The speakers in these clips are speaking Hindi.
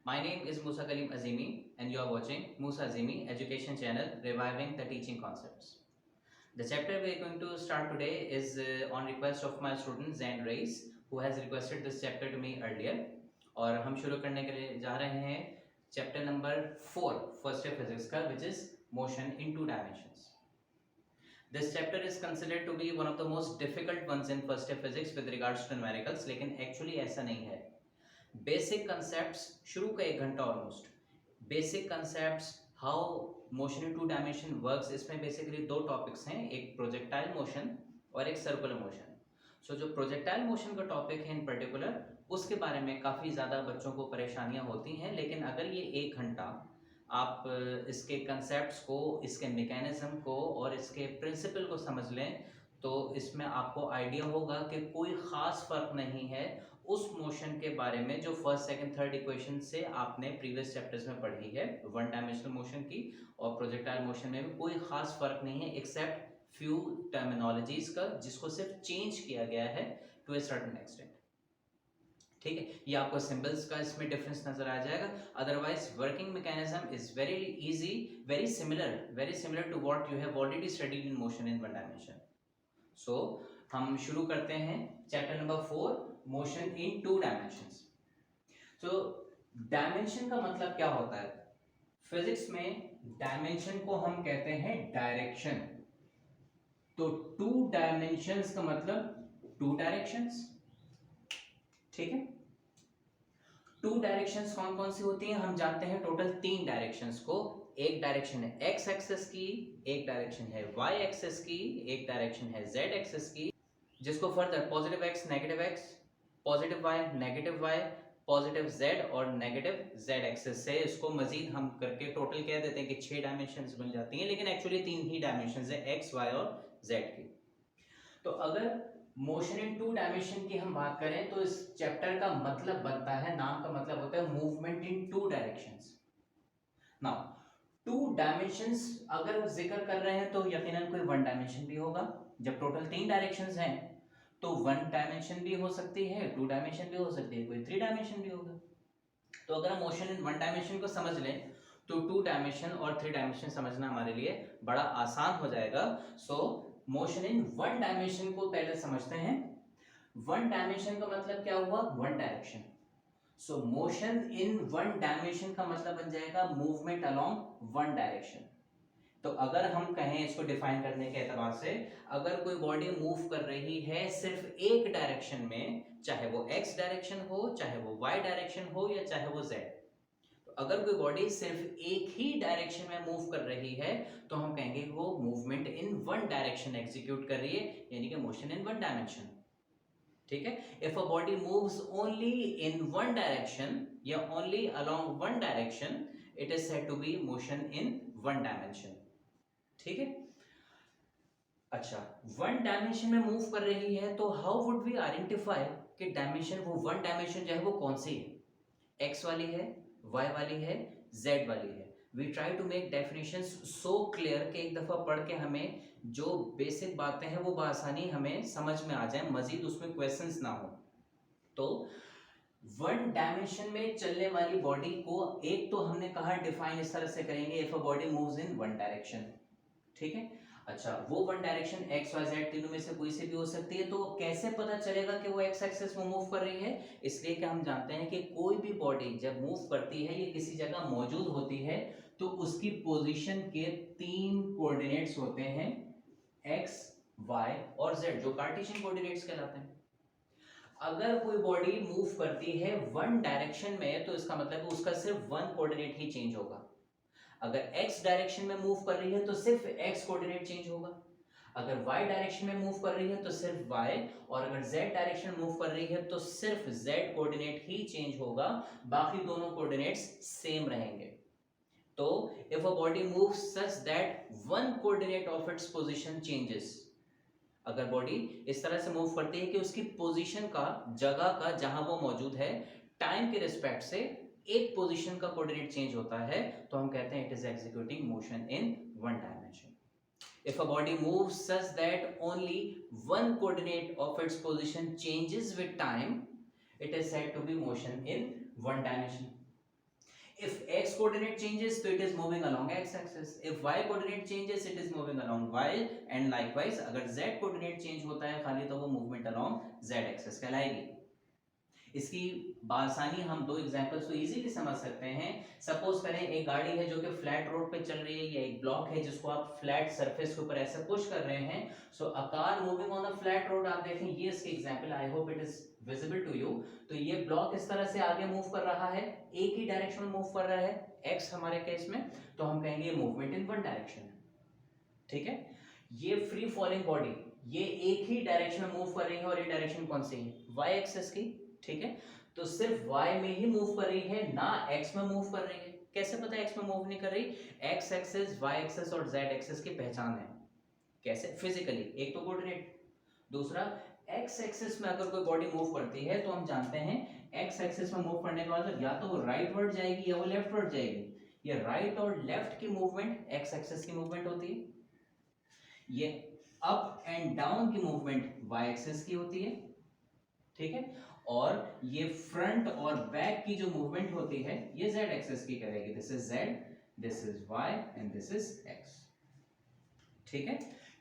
My name is Musa Kalim Azimi and you are watching Musa Azimi Education Channel Reviving the Teaching Concepts. The chapter we are going to start today is on request of my student Zain Reis who has requested this chapter to me earlier. और हम शुरू करने के लिए जा रहे हैं chapter number 4 first year physics का which is motion in two dimensions. This chapter is considered to be one of the most difficult ones in first year physics with regards to numericals, लेकिन actually ऐसा नहीं है. बेसिक कंसेप्ट्स शुरू का 1 घंटा almost basic concepts how motion in two dimension works, इसमें बेसिकली 2 टॉपिक्स हैं, एक प्रोजेक्टाइल मोशन और एक सर्कुलर मोशन. सो जो प्रोजेक्टाइल मोशन का टॉपिक है इन पर्टिकुलर, उसके बारे में काफ़ी ज़्यादा बच्चों को परेशानियां होती हैं. लेकिन अगर ये 1 घंटा आप इसके कंसेप्ट्स को, इसके मैकेनिज्म को और इसके प्रिंसिपल को समझ लें तो इसमें आपको आइडिया होगा कि कोई ख़ास फ़र्क नहीं है उस मोशन के बारे में जो फर्स्ट सेकंड थर्ड इक्वेशन से आपने प्रीवियस चैप्टर्स में पढ़ी है वन डायमेंशनल मोशन की. और प्रोजेक्टाइल मोशन में भी कोई ख़ास फ़र्क नहीं है एक्सेप्ट फ्यू टर्मिनोलॉजीज का, जिसको सिर्फ चेंज किया गया है टू ए सर्टेन एक्सटेंट. ठीक है, ये आपको सिंबल्स का इसमें डिफरेंस नजर आ जाएगा. Otherwise working mechanism is very easy, very similar to what you have already studied in motion in one dimension. So हम शुरू करते हैं chapter number 4 motion in two dimensions. So dimension का मतलब क्या होता है फिजिक्स में? डायमेंशन को हम कहते हैं डायरेक्शन. तो टू डायमेंशंस का मतलब 2 डायरेक्शंस. ठीक है, 2 डायरेक्शंस कौन कौन सी होती हैं? हम जानते हैं टोटल 3 डायरेक्शंस को. एक डायरेक्शन है एक्स एक्सिस की, एक डायरेक्शन है वाई एक्सिस की, एक डायरेक्शन है जेड एक्सिस की, जिसको further positive X negative X, positive Y negative Y, positive Z और नेगेटिव जेड एक्सिस से इसको मजीद हम करके टोटल कह देते हैं कि 6 डायमेंशंस बन जाती हैं. लेकिन एक्चुअली 3 ही डायमेंशंस है, एक्स वाई और जेड की. तो अगर मोशन इन टू डायमेंशन की हम बात करें तो इस चैप्टर का मतलब बनता है, नाम का मतलब होता है movement in two directions. Now 2 dimensions अगर जिक्र कर रहे हैं तो यकीनन कोई 1 डायमेंशन भी होगा. जब टोटल 3 डायरेक्शंस हैं तो 1 डायमेंशन भी हो सकती है, 2 डायमेंशन भी हो सकती है, कोई 3 डायमेंशन भी होगा. तो अगर हम मोशन इन 1 डायमेंशन को समझ लें तो 2 डायमेंशन और 3 डायमेंशन समझना हमारे लिए बड़ा आसान हो जाएगा. सो मोशन इन 1 डायमेंशन को पहले समझते हैं. 1 डायमेंशन का मतलब क्या हुआ? 1 direction. So motion in 1 dimension का मतलब बन जाएगा मूवमेंट अलोंग 1 डायरेक्शन. तो अगर हम कहें इसको डिफाइन करने के एतबार से, अगर कोई बॉडी मूव कर रही है सिर्फ एक डायरेक्शन में, चाहे वो एक्स डायरेक्शन हो, चाहे वो वाई डायरेक्शन हो या चाहे वो जेड, तो अगर कोई बॉडी सिर्फ एक ही डायरेक्शन में मूव कर रही है तो हम कहेंगे वो मूवमेंट इन 1 डायरेक्शन एग्जीक्यूट कर रही है, यानी कि मोशन इन 1 डायमेंशन. ठीक है, if a body moves only in 1 direction या only along 1 direction, it is said to be motion in 1 dimension. ठीक है, अच्छा 1 डायमेंशन में मूव कर रही है तो हाउ वुड वी आइडेंटिफाई कि डायमेंशन, वो 1 डायमेंशन जो है वो कौन सी है? एक्स वाली है, वाई वाली है, जेड वाली है. We try to make definitions so clear कि एक दफा पढ़ के हमें जो बेसिक बातें हैं वो बआसानी हमें समझ में आ जाए, मजीद उसमें क्वेश्चंस ना हो. तो 1 डायमेंशन में चलने वाली बॉडी को एक तो हमने कहा डिफाइन इस तरह से करेंगे, if a body moves in 1 direction. ठीक है, अच्छा वो 1 डायरेक्शन एक्स वाई जेड तीनों में से कोई से भी हो सकती है. तो कैसे पता चलेगा कि वो एक्स एक्सिस में मूव कर रही है? इसलिए कि हम जानते हैं कि कोई भी बॉडी जब मूव करती है ये किसी जगह मौजूद होती है तो उसकी पोजीशन के 3 कोऑर्डिनेट्स होते हैं, एक्स वाई और जेड, जो कार्टेशियन कोऑर्डिनेट्स कहलाते हैं. अगर कोई बॉडी मूव करती है 1 डायरेक्शन में तो इसका मतलब उसका सिर्फ 1 कोऑर्डिनेट ही चेंज होगा. अगर x डायरेक्शन में मूव कर रही है तो सिर्फ x कोऑर्डिनेट चेंज होगा. अगर y डायरेक्शन में मूव कर रही है तो सिर्फ y, और अगर z डायरेक्शन में मूव कर रही है तो सिर्फ z कोऑर्डिनेट ही चेंज होगा, बाकी दोनों कोऑर्डिनेट्स सेम रहेंगे. तो if a body moves such that one coordinate of its position changes, अगर बॉडी इस तरह से मूव करती है कि उसकी पोजीशन का, जगह का जहां वो मौजूद है, टाइम के रिस्पेक्ट से एक पोजीशन का कोऑर्डिनेट चेंज होता है, तो हम कहते हैं it is executing motion in 1 dimension. If a body moves such that only one coordinate of its position changes with time, it is said to be motion in 1 dimension. If x coordinate changes, so it is moving along x axis. If y coordinate changes, it is moving along y, and likewise अगर z coordinate change होता है खाली तो वो movement along z axis कहलाएगी. इसकी आसानी हम दो एग्जांपल्स तो इजीली समझ सकते हैं. सपोज करें एक गाड़ी है जो कि फ्लैट रोड पे चल रही है, या एक ब्लॉक है जिसको आप फ्लैट सरफेस के ऊपर ऐसे पुश कर रहे हैं. So a car moving on a flat road, आप देखें ये इसकी example, I hope it is visible to you. तो ये ब्लॉक इस तरह से आगे मूव कर रहा है, एक ही डायरेक्शन में मूव कर रहा है, एक्स हमारे केस में, तो हम कहेंगे ये मूवमेंट इन वन डायरेक्शन है. ठीक है. ये फ्री फॉलिंग बॉडी ये एक ही डायरेक्शन में मूव कर रही है, और ये डायरेक्शन कौन सी है, वाई एक्सिस की. ठीक है. तो सिर्फ y में ही मूव कर रही है, ना x में मूव कर रही है. कैसे पता है x में मूव नहीं कर रही? x एक्सिस, y एक्सिस और z एक्सिस की पहचान है. कैसे? फिजिकली. एक तो कोऑर्डिनेट, दूसरा x एक्सिस में अगर कोई बॉडी मूव करती है तो हम जानते हैं x एक्सिस में मूव करने के बाद या तो वो राइट वर्ड जाएगी या वो लेफ्ट वर्ड जाएगी. ये राइट और लेफ्ट की मूवमेंट x एक्सिस की मूवमेंट होती है. ये अप एंड डाउन की मूवमेंट y एक्सिस की होती है. ठीक है. और ये फ्रंट और बैक की जो मूवमेंट होती है ये z एक्सिस की करेगी. This is z, this is y and this is x. ठीक है.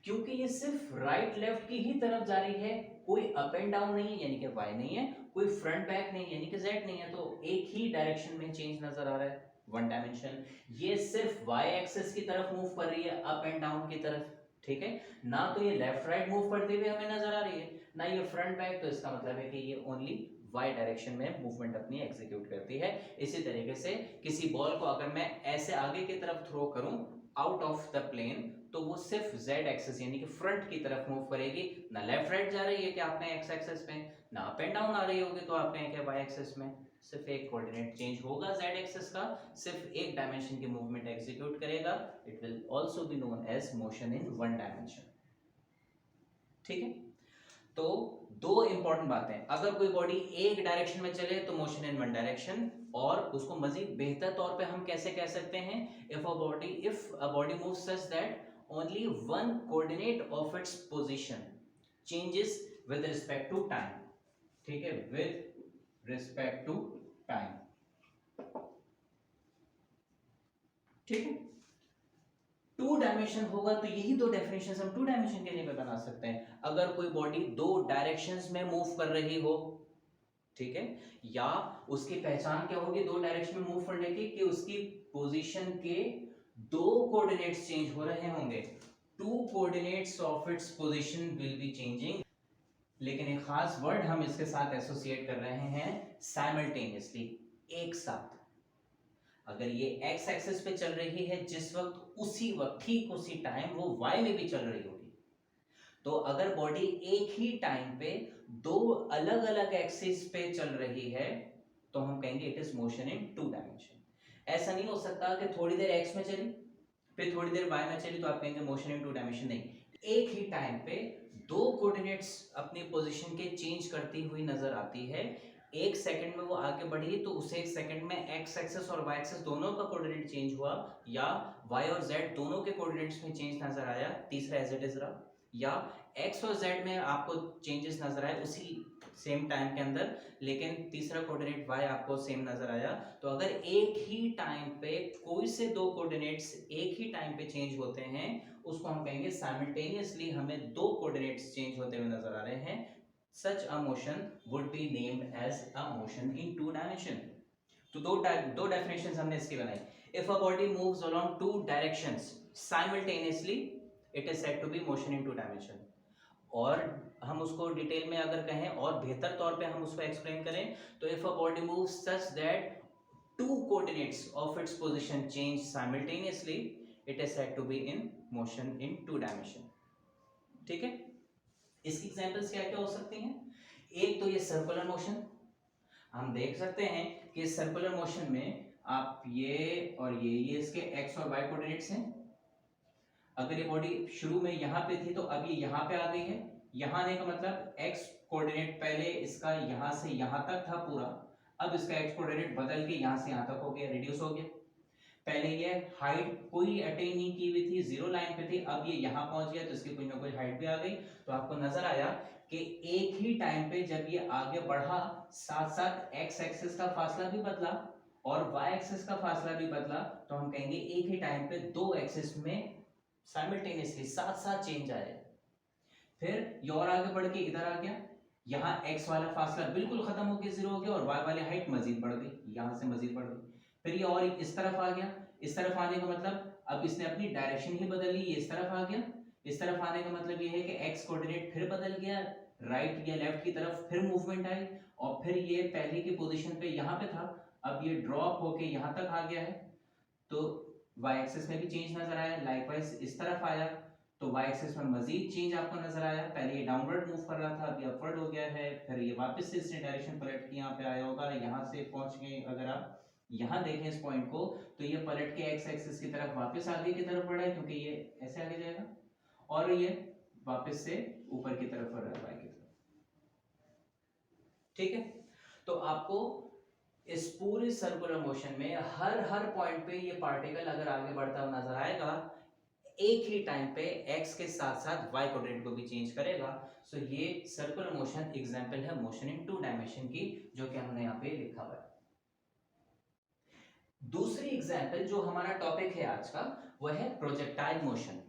क्योंकि ये सिर्फ राइट लेफ्ट की ही तरफ जा रही है, कोई अप एंड डाउन नहीं है यानी कि y नहीं है, कोई फ्रंट बैक नहीं यानी कि z नहीं है, तो एक ही डायरेक्शन में चेंज नजर आ रहा है, वन डायमेंशन. ये सिर्फ y एक्सिस की तरफ मूव कर रही है, अप एंड डाउन की तरफ. ठीक है. ना तो ये लेफ्ट राइट मूव करते हुए हमें नजर आ रही है, ना ये फ्रंट बैक. तो इसका मतलब है कि ये ओनली y डायरेक्शन में मूवमेंट अपनी एग्जीक्यूट करती है. इसी तरीके से किसी बॉल को अगर मैं ऐसे आगे की तरफ थ्रो करूं आउट ऑफ द प्लेन, तो वो सिर्फ z एक्सिस यानी कि फ्रंट की तरफ मूव करेगी, ना लेफ्ट राइट जा रही है कि आपने x एक्सिस पे, ना अप एंड डाउन आ रही होगी तो आपने क्या y एक्सिस में. सिर्फ एक कोऑर्डिनेट चेंज होगा z एक्सिस का, सिर्फ एक डायमेंशन की मूवमेंट एग्जीक्यूट करेगा. It will also be known as motion in one dimension. ठीक है. तो दो इंपॉर्टेंट बातें, अगर कोई बॉडी एक डायरेक्शन में चले तो मोशन इन वन डायरेक्शन, और उसको मजीद बेहतर तौर पे हम कैसे कह सकते हैं, if a body moves such that only one coordinate of its position changes with respect to time. ठीक है. With respect to time. ठीक है. टू डायमेंशन होगा तो यही दो डेफिनेशंस हम टू डायमेंशन के लिए बना सकते हैं. अगर कोई बॉडी दो डायरेक्शंस में मूव कर रही हो, ठीक है, या उसकी पहचान क्या होगी दो डायरेक्शन में मूव करने की, कि उसकी पोजीशन के दो कोऑर्डिनेट्स चेंज हो रहे होंगे. Two coordinates of its position will be changing. लेकिन एक खास वर्ड हम इसके साथ एसोसिएट कर रहे हैं, साइमल्टेनियसली, एक साथ. अगर ये x एक्सिस पे चल रही है जिस वक्त, उसी वक्त ठीक उसी टाइम वो y में भी चल रही होगी. तो अगर बॉडी एक ही टाइम पे दो अलग अलग एक्सिस पे चल रही है तो हम कहेंगे it is motion in two dimension. ऐसा नहीं हो सकता कि थोड़ी देर x में चली फिर थोड़ी देर y में चली तो आप कहेंगे मोशन इन टू डायमेंशन. नहीं, एक ही टाइम पे दो कोऑर्डिनेट्स अपनी पोजीशन के चेंज करती हुई नजर आती है. एक सेकंड में वो आगे बढ़ी तो उसे एक सेकंड में एक्स एक्सिस और वाई एक्सिस दोनों का कोऑर्डिनेट चेंज हुआ, या वाई और जेड दोनों के कोऑर्डिनेट्स में चेंज नजर आया, तीसरा एज इट इज रहा, या एक्स और जेड में आपको चेंजेस नजर आए उसी सेम टाइम के अंदर, लेकिन तीसरा कोऑर्डिनेट वाई आपको सेम नजर आया. तो अगर एक ही टाइम पे कोई से दो कोऑर्डिनेट्स एक ही टाइम पे चेंज होते हैं उसको हम कहेंगे साइमल्टेनियसली हमें दो कोऑर्डिनेट्स चेंज होते हुए नजर आ रहे हैं. Such a motion would be named as a motion in two dimension. तो दो definitions हमने इसकी बनाई. If a body moves along two directions simultaneously, it is said to be motion in two dimension. और हम उसको डिटेल में अगर कहें और बेहतर तौर पे हम उसको एक्सप्लेन करें तो if a body moves such that two coordinates of its position change simultaneously, it is said to be in motion in two dimension. ठीक है. इसकी एग्जांपल्स क्या क्या हो सकती हैं. एक तो ये सर्कुलर मोशन, हम देख सकते हैं कि सर्कुलर मोशन में आप ये और ये इसके एक्स और वाई कोऑर्डिनेट्स हैं. अगर ये बॉडी शुरू में यहाँ पे थी तो अब ये यहाँ पे आ गई है. यहाँ आने का मतलब एक्स कोऑर्डिनेट पहले इसका यहाँ से यहाँ तक था पूरा, अब इसका एक्स कोऑर्डिनेट बदल के यहाँ से यहाँ तक हो गया, रिड्यूस हो गया. पहले ये हाइट कोई अटेन नहीं की हुई थी, जीरो लाइन पे थी, अब ये यहाँ पहुंच गया तो इसकी कोई ना कोई हाइट भी आ गई. तो आपको नजर आया कि एक ही टाइम पे जब ये आगे बढ़ा साथ साथ एक्स एक्सिस का फासला भी बदला और y एक्सिस का फासला भी बदला, तो हम कहेंगे एक ही टाइम पे दो एक्सिस में साइमल्टेनियसली साथ साथ चेंज आए। फिर ये और आगे बढ़ के इधर आ गया, यहाँ x वाला फासला बिल्कुल खत्म होकर जीरो हो गया और y वाली हाइट मजीद बढ़ गई, यहाँ से मजीद बढ़ गई। फिर ये और इस तरफ आ गया, इस तरफ आने का मतलब अब इसने अपनी डायरेक्शन ही बदल ली, ये इस तरफ आ गया। इस तरफ आने का मतलब ये है कि x कोऑर्डिनेट फिर बदल गया, राइट या लेफ्ट की तरफ फिर मूवमेंट आई, और फिर ये पहले की पोजीशन पे यहाँ पे था, अब ये ड्रॉप होके यहाँ तक आ गया है, तो y एक्सिस में भी चेंज नजर आया। लाइकवाइज इस तरफ आया तो y एक्सिस में मजीद चेंज आपको नजर आया, पहले ये डाउनवर्ड मूव कर रहा था, अभी अपवर्ड हो गया है, फिर ये वापस से इसने डायरेक्शन पलट के यहाँ पे आया होगा, यहाँ से पहुंच गए अगर आप यहाँ देखें इस पॉइंट को, तो ये पलट के x एक्सिस की तरफ वापस आगे की तरफ बढ़ा है, क्योंकि ये ऐसे आगे जाएगा, और ये वापस से ऊपर की तरफ बढ़ रहा है y की तरफ। ठीक है, तो आपको इस पूरे सर्कुलर मोशन में हर पॉइंट पे ये पार्टिकल अगर आगे बढ़ता हुआ नजर आएगा, एक ही टाइम पे x के साथ साथ y कोऑर्डिनेट को भी चेंज करेगा। सो ये सर्कुलर मोशन एग्जांपल है मोशन इन टू डायमेंशन की, जो कि हमने यहाँ पे लिखा हुआ है। दूसरी एग्जांपल जो हमारा टॉपिक है आज का, वह है प्रोजेक्टाइल मोशन।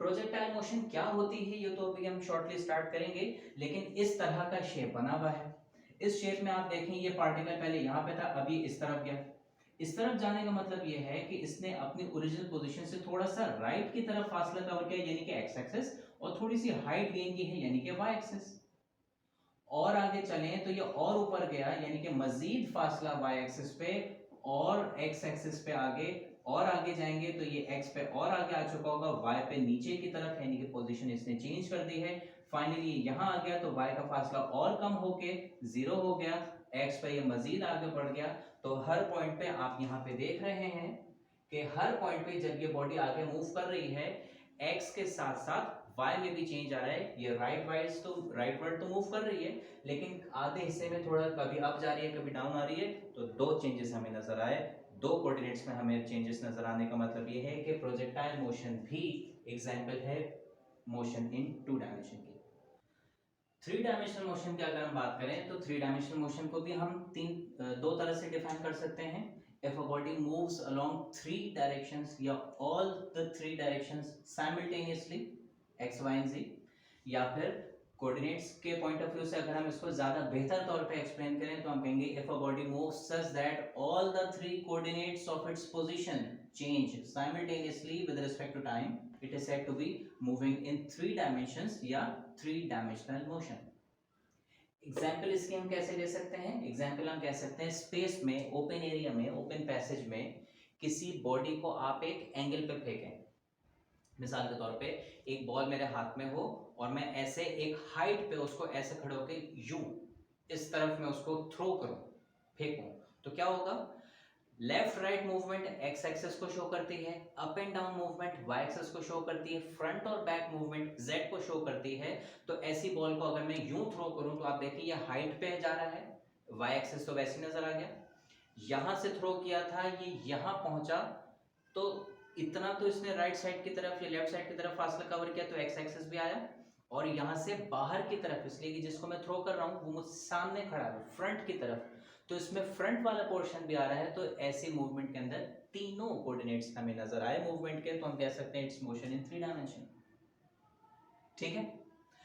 प्रोजेक्टाइल मोशन क्या होती है ये तो अभी हम शॉर्टली स्टार्ट करेंगे, लेकिन इस तरह का शेप बना हुआ है। इस शेप में आप देखें ये पार्टिकल पहले यहाँ पे था, अभी इस तरफ गया। इस तरफ जाने का मतलब ये है कि इसने अपनी ओरिजिनल पोजीशन से थोड़ा सा राइट की तरफ फासला कवर किया, यानी कि एक्स एक्सिस, और थोड़ी सी हाइट गेन की है, यानी कि वाई एक्सिस। और आगे चलें तो ये और ऊपर गया, यानी कि मजीद फासला वाई एक्सिस पे और एक्स एक्सिस पे आगे, और आगे जाएंगे तो ये x पे और आगे आ चुका होगा, y पे नीचे की तरफ, यानी कि पोजीशन इसने चेंज कर दी है। फाइनली यहाँ आ गया तो y का फासला और कम होके जीरो हो गया, x पे ये मजीद आगे बढ़ गया। तो हर पॉइंट पे आप यहाँ पे देख रहे हैं कि हर पॉइंट पे जब ये बॉडी आगे मूव कर रही है, x के साथ साथ y में भी चेंज आ रहा है। ये राइटवर्ड तो मूव कर रही है, लेकिन आधे हिस्से में थोड़ा कभी अप जा रही है कभी डाउन आ रही है, तो दो चेंजेस हमें नजर आए। दो कोऑर्डिनेट्स में हमें चेंजेस नजर आने का मतलब ये है कि प्रोजेक्टाइल मोशन भी एग्जांपल है मोशन इन टू डायमेंशन की। थ्री डायमेंशनल मोशन की अगर हम बात करें तो थ्री डायमेंशनल मोशन को भी हम दो तरह से डिफाइन कर सकते हैं। If a body moves along three directions या all the three directions simultaneously x, y and z, या फिर कोऑर्डिनेट्स के पॉइंट ऑफ व्यू से अगर हम इसको ज्यादा बेहतर तौर पे एक्सप्लेन करें तो हम कहेंगे if a body moves such that all the three coordinates of its position change simultaneously with respect to time, it is said to be moving in three dimensions या three dimensional motion। एग्जाम्पल इसके हम कैसे ले सकते हैं? एग्जाम्पल हम कह सकते हैं स्पेस में, ओपन एरिया में, ओपन पैसेज में किसी बॉडी को आप एक एंगल पे फेंकें। मिसाल के तौर पे एक बॉल मेरे हाथ में हो और मैं ऐसे एक हाइट पे उसको ऐसे खड़े होके यूं इस तरफ में उसको थ्रो करूं, फेंकूं, तो क्या होगा? Left right movement X axis को शो करती है, up and down movement Y axis को शो करती है, फ्रंट और बैक मूवमेंट जेड को शो करती है। तो ऐसी बॉल को अगर मैं यूं थ्रो करूं तो आप देखिए ये हाइट पे जा रहा है, वाई एक्सिस तो वैसे नजर आ गया। यहां से थ्रो किया था, ये यहां पहुंचा, तो इतना तो इसने राइट साइड की तरफ या लेफ्ट साइड की तरफ फासला कवर किया, तो एक्स एक्सिस भी आया। और यहां से बाहर की तरफ, इसलिए कि जिसको मैं थ्रो कर रहा हूं वो मुझ सामने खड़ा है, फ्रंट की तरफ, तो इसमें फ्रंट वाला पोर्शन भी आ रहा है। तो ऐसे मूवमेंट के अंदर तीनों कोऑर्डिनेट्स हमें नजर आए मूवमेंट के, तो हम कह सकते हैं it's motion in three dimension. ठीक है।